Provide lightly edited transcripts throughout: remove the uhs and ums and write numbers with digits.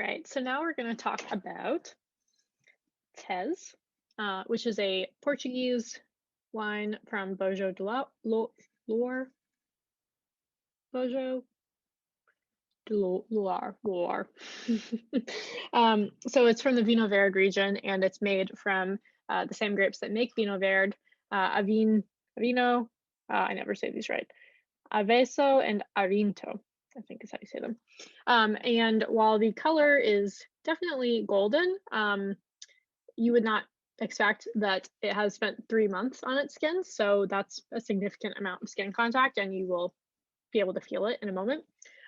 right, so now we're going to talk about Tez, which is a Portuguese wine from Bojo du Luar, Bojo du Luar. So it's from the Vinho Verde region, and it's made from the same grapes that make Vinho Verde, Avino, I never say these right, Avesso and Arinto, I think is how you say them. And while the color is definitely golden, you would not expect that it has spent 3 months on its skin. So that's a significant amount of skin contact, and you will be able to feel it in a moment.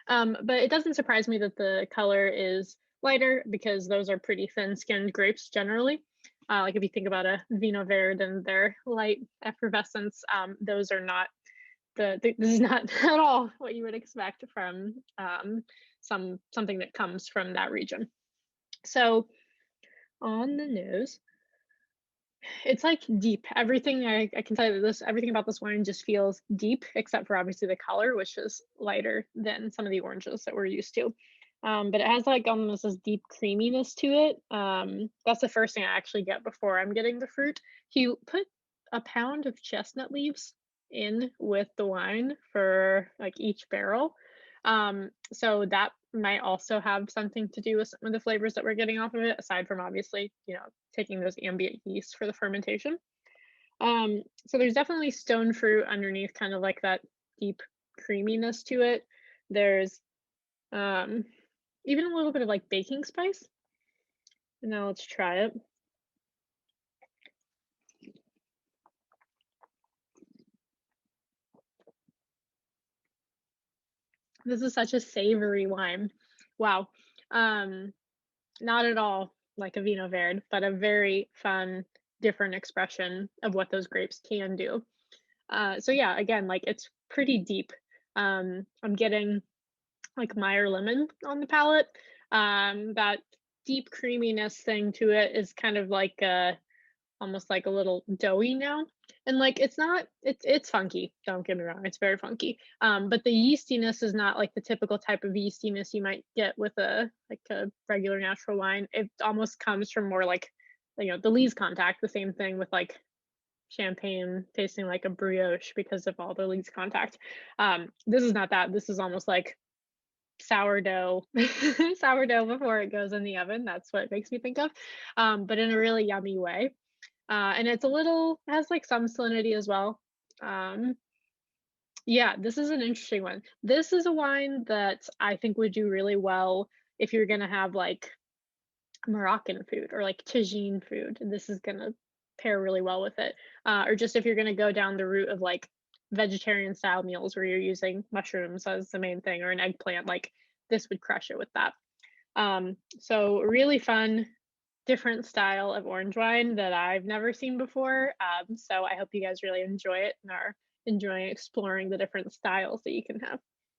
But it doesn't surprise me that the color is lighter because those are pretty thin-skinned grapes generally. Like if you think about a Vinho Verde and their light effervescence, those are not this is not at all what you would expect from something that comes from that region. So on the nose, it's like deep. Everything I can tell you this, everything about this wine just feels deep, except for obviously the color, which is lighter than some of the oranges that we're used to. But it has like almost this deep creaminess to it. That's the first thing I actually get before I'm getting the fruit. He put a pound of chestnut leaves in with the wine for like each barrel. So that might also have something to do with some of the flavors that we're getting off of it, aside from obviously, taking those ambient yeast for the fermentation. So there's definitely stone fruit underneath, kind of like that deep creaminess to it. There's even a little bit of like baking spice. Now let's try it. This is such a savory wine. Wow. Not at all like a Vinho Verde, but a very fun, different expression of what those grapes can do. So yeah, again, like it's pretty deep. I'm getting like Meyer lemon on the palate. That deep creaminess thing to it is kind of like almost like a little doughy now. And like it's funky, don't get me wrong, it's very funky. But the yeastiness is not like the typical type of yeastiness you might get with a regular natural wine. It almost comes from more like the lees contact, the same thing with like champagne tasting like a brioche because of all the lees contact. This is not that. This is almost like sourdough sourdough before it goes in the oven. That's what it makes me think of, but in a really yummy way. And it's has like some salinity as well. Yeah, this is an interesting one. This is a wine that I think would do really well if you're gonna have like Moroccan food or like tagine food. This is gonna pair really well with it. Or just if you're gonna go down the route of like vegetarian style meals where you're using mushrooms as the main thing or an eggplant, like this would crush it with that. So really fun, different style of orange wine that I've never seen before. So I hope you guys really enjoy it and are enjoying exploring the different styles that you can have.